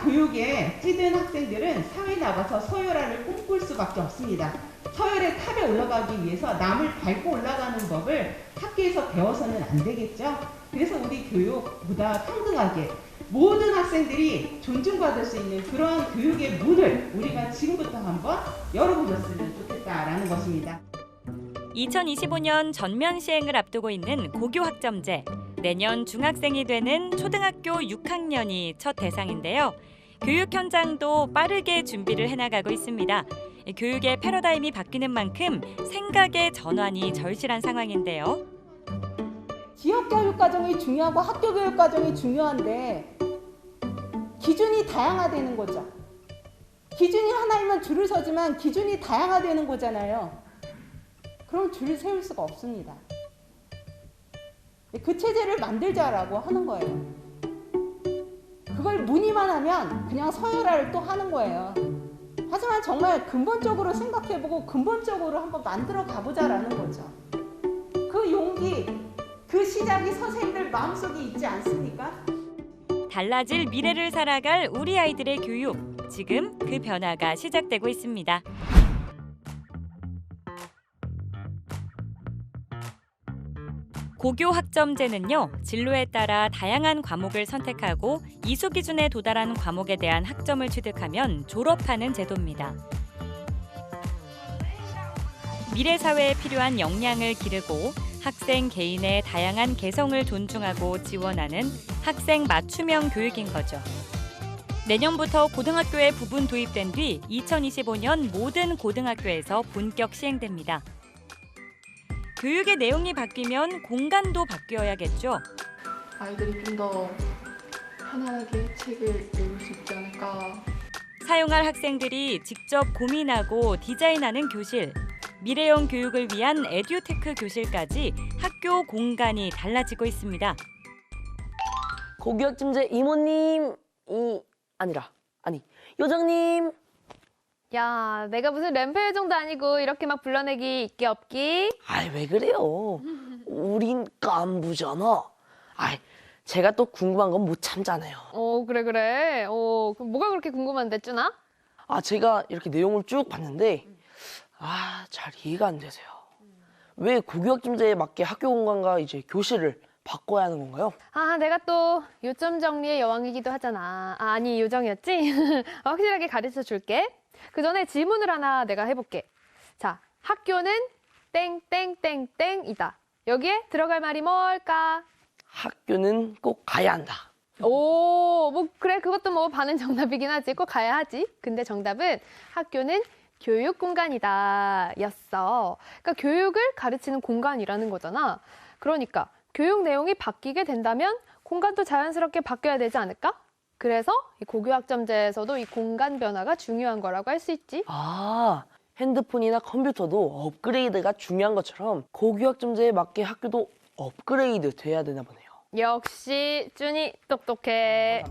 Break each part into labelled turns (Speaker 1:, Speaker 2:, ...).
Speaker 1: 교육에 찌든 학생들은 사회에 나가서 서열화를 꿈꿀 수밖에 없습니다. 서열의 탑에 올라가기 위해서 남을 밟고 올라가는 법을 학교에서 배워서는 안 되겠죠. 그래서 우리 교육보다 평등하게 모든 학생들이 존중받을 수 있는 그런 교육의 문을 우리가 지금부터 한번 열어보셨으면 좋겠다라는 것입니다.
Speaker 2: 2025년 전면 시행을 앞두고 있는 고교학점제. 내년 중학생이 되는 초등학교 6학년이 첫 대상인데요. 교육 현장도 빠르게 준비를 해나가고 있습니다. 교육의 패러다임이 바뀌는 만큼 생각의 전환이 절실한 상황인데요.
Speaker 3: 지역 교육 과정이 중요하고 학교 교육 과정이 중요한데 기준이 다양화되는 거죠. 기준이 하나이면 줄을 서지만 기준이 다양화되는 거잖아요. 그럼 줄을 세울 수가 없습니다. 그 체제를 만들자라고 하는 거예요. 그걸 문의만 하면 그냥 서열화를 또 하는 거예요. 하지만 정말 근본적으로 생각해보고 근본적으로 한번 만들어 가보자라는 거죠. 그 용기, 그 시작이 선생님들 마음속에 있지 않습니까?
Speaker 2: 달라질 미래를 살아갈 우리 아이들의 교육. 지금 그 변화가 시작되고 있습니다. 고교학점제는요, 진로에 따라 다양한 과목을 선택하고 이수 기준에 도달한 과목에 대한 학점을 취득하면 졸업하는 제도입니다. 미래 사회에 필요한 역량을 기르고 학생 개인의 다양한 개성을 존중하고 지원하는 학생 맞춤형 교육인 거죠. 내년부터 고등학교에 부분 도입된 뒤 2025년 모든 고등학교에서 본격 시행됩니다. 교육의 내용이 바뀌면 공간도 바뀌어야겠죠.
Speaker 4: 아이들이 좀 더 편안하게 책을 읽을 수 있지 않을까.
Speaker 2: 사용할 학생들이 직접 고민하고 디자인하는 교실, 미래형 교육을 위한 에듀테크 교실까지 학교 공간이 달라지고 있습니다.
Speaker 5: 고교학점제 이모님, 아니 요정님.
Speaker 6: 야, 내가 무슨 램페 요정도 아니고 이렇게 막 불러내기 있기 없기?
Speaker 5: 아이 왜 그래요? 우린 깐부잖아. 아이 제가 또 궁금한 건 못 참잖아요.
Speaker 6: 그래. 그럼 뭐가 그렇게 궁금한데, 쭈나?
Speaker 5: 제가 이렇게 내용을 쭉 봤는데 잘 이해가 안 되세요. 왜 고교학점제에 맞게 학교 공간과 이제 교실을 바꿔야 하는 건가요?
Speaker 6: 내가 또 요점 정리의 여왕이기도 하잖아. 아니, 요정이었지? 확실하게 가르쳐 줄게. 그 전에 질문을 하나 내가 해볼게. 자, 학교는 땡땡땡땡이다. 여기에 들어갈 말이 뭘까?
Speaker 5: 학교는 꼭 가야 한다.
Speaker 6: 그래. 그것도 뭐 반은 정답이긴 하지. 꼭 가야 하지. 근데 정답은 학교는 교육 공간이다 였어. 그러니까 교육을 가르치는 공간이라는 거잖아. 그러니까 교육 내용이 바뀌게 된다면 공간도 자연스럽게 바뀌어야 되지 않을까? 그래서 이 고교학점제에서도 이 공간 변화가 중요한 거라고 할 수 있지.
Speaker 5: 핸드폰이나 컴퓨터도 업그레이드가 중요한 것처럼 고교학점제에 맞게 학교도 업그레이드 돼야 되나 보네요.
Speaker 6: 역시 쭈니 똑똑해.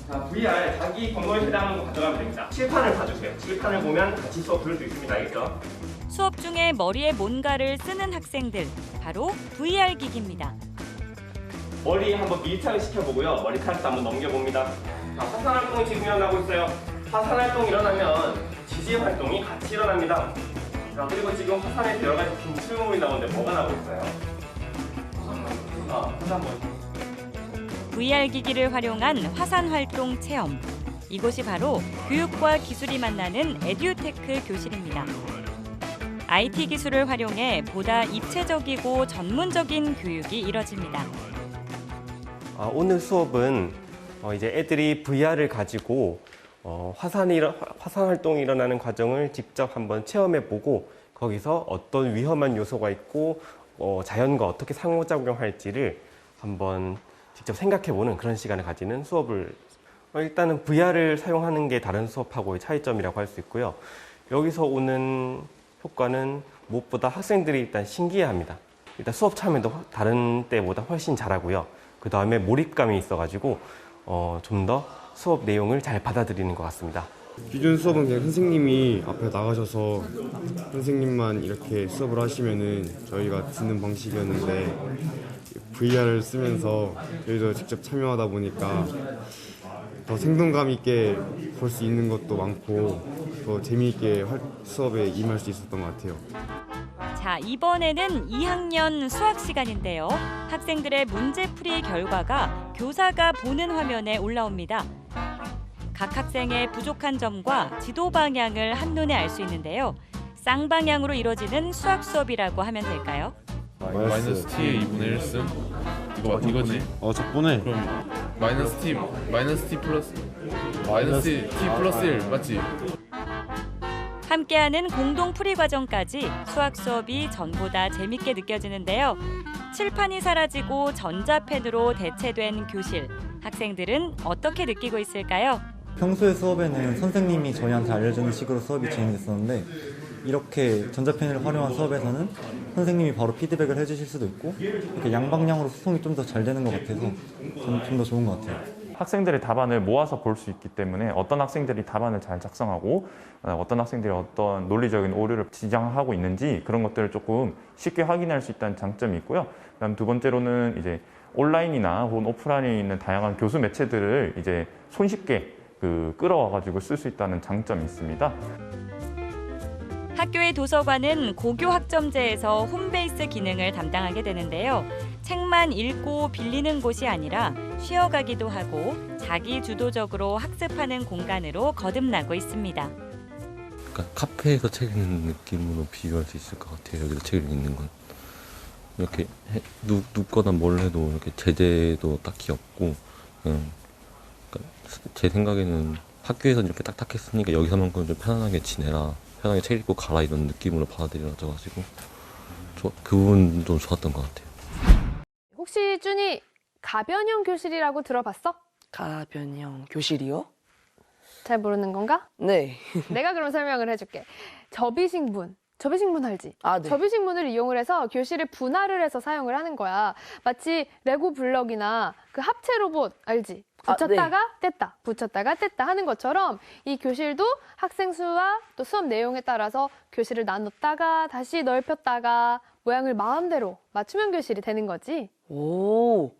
Speaker 7: 자, VR 자기 번거에 해당하는 거 가져가면 됩니다. 칠판을 봐주세요. 칠판을 보면 같이 수업 들을 수 있습니다. 알겠죠?
Speaker 2: 수업 중에 머리에 뭔가를 쓰는 학생들, 바로 VR 기기입니다.
Speaker 7: 머리 한번 밀착을 시켜보고요. 머리카락도 한번 넘겨봅니다. 자, 화산 활동이 지금 일어나고 있어요. 화산 활동이 일어나면 지지 활동이 같이 일어납니다. 자, 그리고 지금 화산에 여러 가지 분출물이 나오는데 뭐가 나오고 있어요? 화산물.
Speaker 2: VR 기기를 활용한 화산 활동 체험. 이곳이 바로 교육과 기술이 만나는 에듀테크 교실입니다. IT 기술을 활용해 보다 입체적이고 전문적인 교육이 이뤄집니다.
Speaker 8: 오늘 수업은 이제 애들이 VR을 가지고 화산 활동이 일어나는 과정을 직접 한번 체험해보고 거기서 어떤 위험한 요소가 있고 자연과 어떻게 상호작용할지를 한번 직접 생각해보는 그런 시간을 가지는 수업을 일단은 VR을 사용하는 게 다른 수업하고의 차이점이라고 할 수 있고요. 여기서 오는 효과는 무엇보다 학생들이 일단 신기해합니다. 일단 수업 참여도 다른 때보다 훨씬 잘하고요. 그 다음에 몰입감이 있어가지고 좀 더 수업 내용을 잘 받아들이는 것 같습니다.
Speaker 9: 기존 수업은 그냥 선생님이 앞에 나가셔서 선생님만 이렇게 수업을 하시면은 저희가 듣는 방식이었는데 VR을 쓰면서 저희도 직접 참여하다 보니까 더 생동감 있게 볼 수 있는 것도 많고 더 재미있게 수업에 임할 수 있었던 것 같아요.
Speaker 2: 자, 이번에는 2학년 수학 시간인데요. 학생들의 문제풀이 결과가 교사가 보는 화면에 올라옵니다. 각 학생의 부족한 점과 지도 방향을 한눈에 알 수 있는데요. 쌍방향으로 이뤄지는 수학 수업이라고 하면 될까요?
Speaker 10: 마이너스 t의 2분의 1승? 이거지?
Speaker 9: 적분에
Speaker 10: 그럼 마이너스 t 플러스 t 플러스 1 맞지?
Speaker 2: 함께하는 공동 풀이 과정까지 수학 수업이 전보다 재밌게 느껴지는데요. 칠판이 사라지고 전자펜으로 대체된 교실. 학생들은 어떻게 느끼고 있을까요?
Speaker 11: 평소의 수업에는 선생님이 저희한테 알려주는 식으로 수업이 진행됐었는데 이렇게 전자펜을 활용한 수업에서는 선생님이 바로 피드백을 해주실 수도 있고 이렇게 양방향으로 소통이 좀 더 잘 되는 것 같아서 저는 좀 더 좋은 것 같아요.
Speaker 12: 학생들의 답안을 모아서 볼 수 있기 때문에 어떤 학생들이 답안을 잘 작성하고 어떤 학생들이 어떤 논리적인 오류를 지적하고 있는지 그런 것들을 조금 쉽게 확인할 수 있다는 장점이 있고요. 그다음 두 번째로는 이제 온라인이나 혹은 오프라인에 있는 다양한 교수 매체들을 이제 손쉽게 끌어와가지고 쓸 수 있다는 장점이 있습니다.
Speaker 2: 학교의 도서관은 고교 학점제에서 홈베이스 기능을 담당하게 되는데요. 책만 읽고 빌리는 곳이 아니라 쉬어가기도 하고 자기 주도적으로 학습하는 공간으로 거듭나고 있습니다.
Speaker 13: 그러니까 카페에서 책 읽는 느낌으로 비교할 수 있을 것 같아요. 여기서 책을 읽는 건. 이렇게 눕거나 뭘 해도 이렇게 제재도 딱히 없고 그러니까 제 생각에는 학교에서는 이렇게 딱딱했으니까 여기서만큼 좀 편안하게 지내라. 편하게 책 읽고 가라 이런 느낌으로 받아들여져가지고 그 부분 좀 좋았던 것 같아요.
Speaker 6: 혹시 준이 가변형 교실이라고 들어봤어?
Speaker 5: 가변형 교실이요?
Speaker 6: 잘 모르는 건가?
Speaker 5: 네.
Speaker 6: 내가 그럼 설명을 해줄게. 접이식문 알지?
Speaker 5: 아, 네.
Speaker 6: 접이식문을 이용을 해서 교실을 분할을 해서 사용을 하는 거야. 마치 레고 블럭이나 그 합체 로봇 알지? 붙였다가 뗐다, 붙였다가 뗐다 하는 것처럼 이 교실도 학생 수와 또 수업 내용에 따라서 교실을 나눴다가 다시 넓혔다가 모양을 마음대로 맞춤형 교실이 되는 거지.
Speaker 5: 오,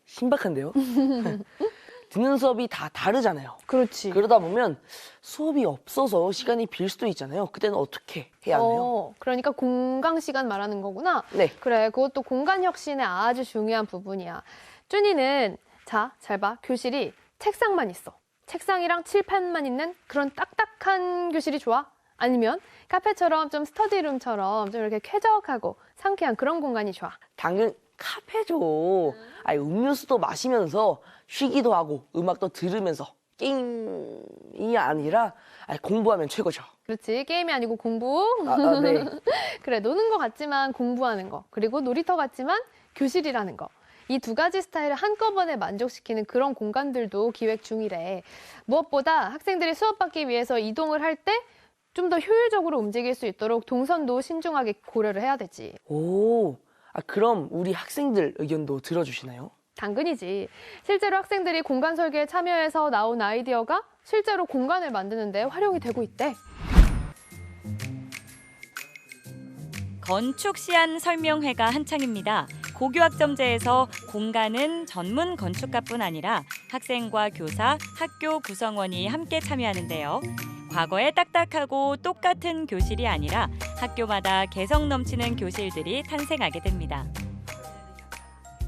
Speaker 5: 신박한데요? 듣는 수업이 다 다르잖아요.
Speaker 6: 그렇지.
Speaker 5: 그러다 보면 수업이 없어서 시간이 빌 수도 있잖아요. 그때는 어떻게 해야 하나요?
Speaker 6: 그러니까 공강 시간 말하는 거구나.
Speaker 5: 네.
Speaker 6: 그래, 그것도 공간 혁신의 아주 중요한 부분이야. 준이는 자, 잘 봐. 교실이 책상만 있어. 책상이랑 칠판만 있는 그런 딱딱한 교실이 좋아? 아니면 카페처럼 좀 스터디룸처럼 좀 이렇게 쾌적하고 상쾌한 그런 공간이 좋아?
Speaker 5: 당연 카페죠. 아니, 음료수도 마시면서 쉬기도 하고 음악도 들으면서 게임이 아니라 공부하면 최고죠.
Speaker 6: 그렇지. 게임이 아니고 공부.
Speaker 5: 네.
Speaker 6: 그래, 노는 거 같지만 공부하는 거. 그리고 놀이터 같지만 교실이라는 거. 이 두 가지 스타일을 한꺼번에 만족시키는 그런 공간들도 기획 중이래. 무엇보다 학생들이 수업받기 위해서 이동을 할 때 좀 더 효율적으로 움직일 수 있도록 동선도 신중하게 고려를 해야 되지.
Speaker 5: 오, 그럼 우리 학생들 의견도 들어주시나요?
Speaker 6: 당근이지. 실제로 학생들이 공간 설계에 참여해서 나온 아이디어가 실제로 공간을 만드는 데 활용이 되고 있대.
Speaker 2: 건축 시안 설명회가 한창입니다. 고교학점제에서 공간은 전문 건축가뿐 아니라 학생과 교사, 학교 구성원이 함께 참여하는데요. 과거의 딱딱하고 똑같은 교실이 아니라 학교마다 개성 넘치는 교실들이 탄생하게 됩니다.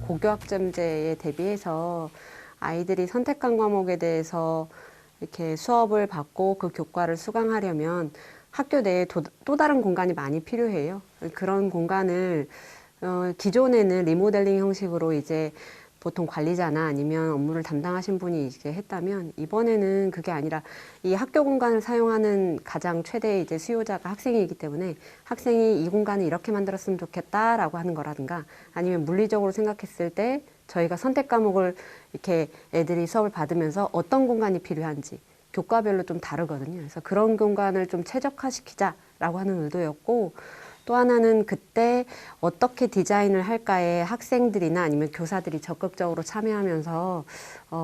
Speaker 14: 고교학점제에 대비해서 아이들이 선택한 과목에 대해서 이렇게 수업을 받고 그 교과를 수강하려면 학교 내에 또 다른 공간이 많이 필요해요. 그런 공간을 기존에는 리모델링 형식으로 이제 보통 관리자나 아니면 업무를 담당하신 분이 이제 했다면 이번에는 그게 아니라 이 학교 공간을 사용하는 가장 최대 이제 수요자가 학생이기 때문에 학생이 이 공간을 이렇게 만들었으면 좋겠다라고 하는 거라든가 아니면 물리적으로 생각했을 때 저희가 선택 과목을 이렇게 애들이 수업을 받으면서 어떤 공간이 필요한지 교과별로 좀 다르거든요. 그래서 그런 공간을 좀 최적화시키자라고 하는 의도였고 또 하나는 그때 어떻게 디자인을 할까에 학생들이나 아니면 교사들이 적극적으로 참여하면서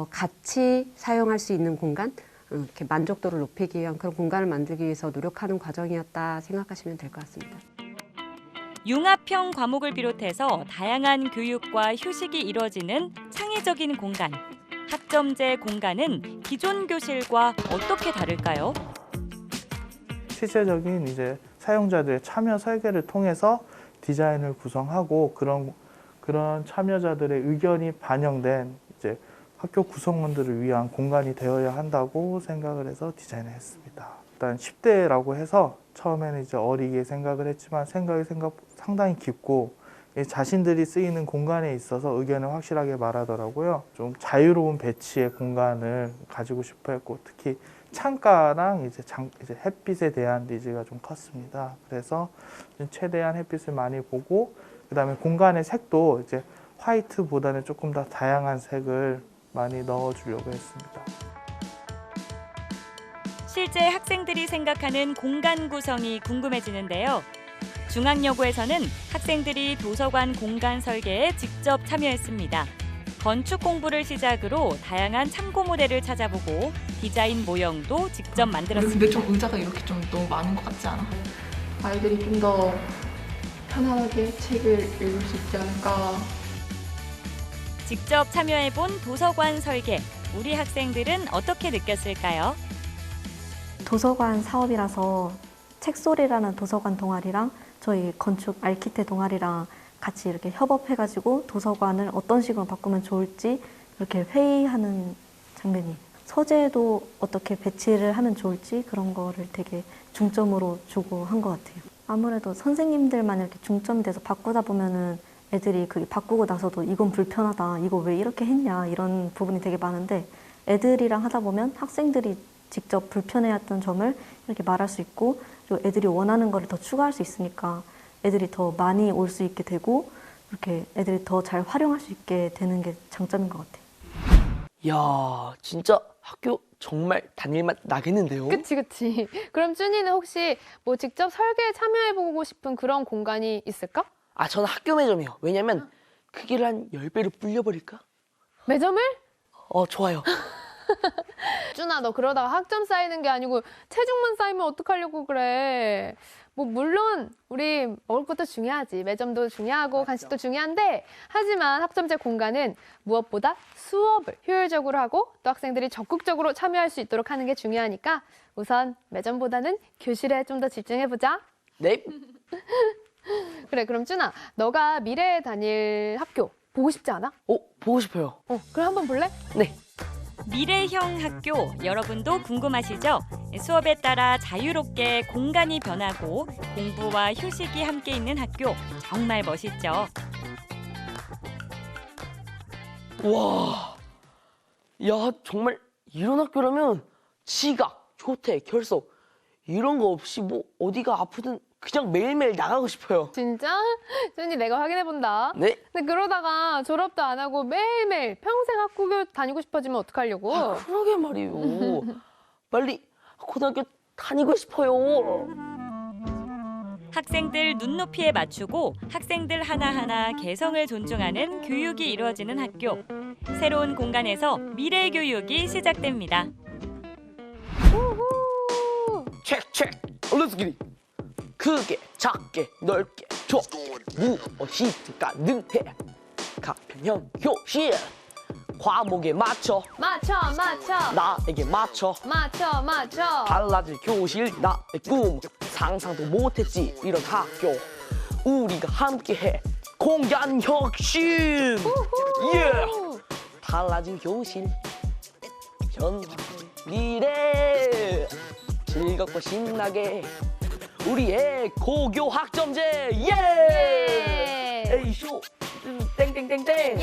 Speaker 14: 같이 사용할 수 있는 공간, 이렇게 만족도를 높이기 위한 그런 공간을 만들기 위해서 노력하는 과정이었다 생각하시면 될 것 같습니다.
Speaker 2: 융합형 과목을 비롯해서 다양한 교육과 휴식이 이뤄지는 창의적인 공간. 학점제 공간은 기존 교실과 어떻게 다를까요?
Speaker 15: 실제적인 이제 사용자들의 참여 설계를 통해서 디자인을 구성하고 그런 참여자들의 의견이 반영된 이제 학교 구성원들을 위한 공간이 되어야 한다고 생각을 해서 디자인을 했습니다. 일단 10대라고 해서 처음에는 이제 어리게 생각을 했지만 생각이 상당히 깊고 자신들이 쓰이는 공간에 있어서 의견을 확실하게 말하더라고요. 좀 자유로운 배치의 공간을 가지고 싶어 했고 특히 창가랑 이제 햇빛에 대한 니즈가 좀 컸습니다. 그래서 최대한 햇빛을 많이 보고 그다음에 공간의 색도 이제 화이트보다는 조금 더 다양한 색을 많이 넣어주려고 했습니다.
Speaker 2: 실제 학생들이 생각하는 공간 구성이 궁금해지는데요. 중앙여고에서는 학생들이 도서관 공간 설계에 직접 참여했습니다. 건축 공부를 시작으로 다양한 참고 모델을 찾아보고 디자인 모형도 직접 만들었습니다.
Speaker 4: 근데 좀 의자가 이렇게 좀 너무 많은 것 같지 않아? 아이들이 좀 더 편안하게 책을 읽을 수 있지 않을까.
Speaker 2: 직접 참여해본 도서관 설계, 우리 학생들은 어떻게 느꼈을까요?
Speaker 16: 도서관 사업이라서 책소리라는 도서관 동아리랑 저희 건축 알키테 동아리랑 같이 이렇게 협업해가지고 도서관을 어떤 식으로 바꾸면 좋을지 이렇게 회의하는 장면이, 서재도 어떻게 배치를 하면 좋을지 그런 거를 되게 중점으로 주고 한 것 같아요. 아무래도 선생님들만 이렇게 중점이 돼서 바꾸다 보면은 애들이 그게 바꾸고 나서도 이건 불편하다, 이거 왜 이렇게 했냐 이런 부분이 되게 많은데 애들이랑 하다 보면 학생들이 직접 불편해했던 점을 이렇게 말할 수 있고 그리고 애들이 원하는 거를 더 추가할 수 있으니까 애들이 더 많이 올 수 있게 되고 이렇게 애들이 더 잘 활용할 수 있게 되는 게 장점인 것 같아요.
Speaker 5: 이야, 진짜 학교 정말 다닐맛 나겠는데요?
Speaker 6: 그치. 그럼 준이는 혹시 뭐 직접 설계에 참여해보고 싶은 그런 공간이 있을까?
Speaker 5: 아, 저는 학교 매점이요. 왜냐면 크기를 한 10배로 불려버릴까?
Speaker 6: 매점을?
Speaker 5: 좋아요.
Speaker 6: 준아, 너 그러다가 학점 쌓이는 게 아니고 체중만 쌓이면 어떡하려고 그래. 뭐 물론 우리 먹을 것도 중요하지. 매점도 중요하고 간식도 중요한데 하지만 학점제 공간은 무엇보다 수업을 효율적으로 하고 또 학생들이 적극적으로 참여할 수 있도록 하는 게 중요하니까 우선 매점보다는 교실에 좀 더 집중해보자.
Speaker 5: 네.
Speaker 6: 그래, 그럼 준아, 너가 미래에 다닐 학교 보고 싶지 않아?
Speaker 5: 보고 싶어요.
Speaker 6: 그럼 한번 볼래?
Speaker 5: 네.
Speaker 2: 미래형 학교, 여러분도 궁금하시죠? 수업에 따라 자유롭게 공간이 변하고 공부와 휴식이 함께 있는 학교, 정말 멋있죠?
Speaker 5: 와, 야, 정말 이런 학교라면 지각, 조퇴, 결석 이런 거 없이 뭐 어디가 아프든 그냥 매일매일 나가고 싶어요.
Speaker 6: 진짜? 준이 내가 확인해본다.
Speaker 5: 네.
Speaker 6: 근데 그러다가 졸업도 안 하고 매일매일 평생 학교 다니고 싶어지면 어떡하려고?
Speaker 5: 그러게 말이에요. 빨리 고등학교 다니고 싶어요.
Speaker 2: 학생들 눈높이에 맞추고 학생들 하나하나 개성을 존중하는 교육이 이루어지는 학교. 새로운 공간에서 미래 교육이 시작됩니다.
Speaker 5: 체크, 렛츠 기릿. 크게, 작게, 넓게, 좁 무엇이든 가능해. 가평형 교실. 과목에 맞춰. 나에게 맞춰. 달라질 교실, 나의 꿈. 상상도 못했지, 이런 학교. 우리가 함께해. 공간 혁신. 달라진 교실. 현재, 미래. 즐겁고 신나게. 우리의 고교 학점제. 에이쇼 땡땡땡땡.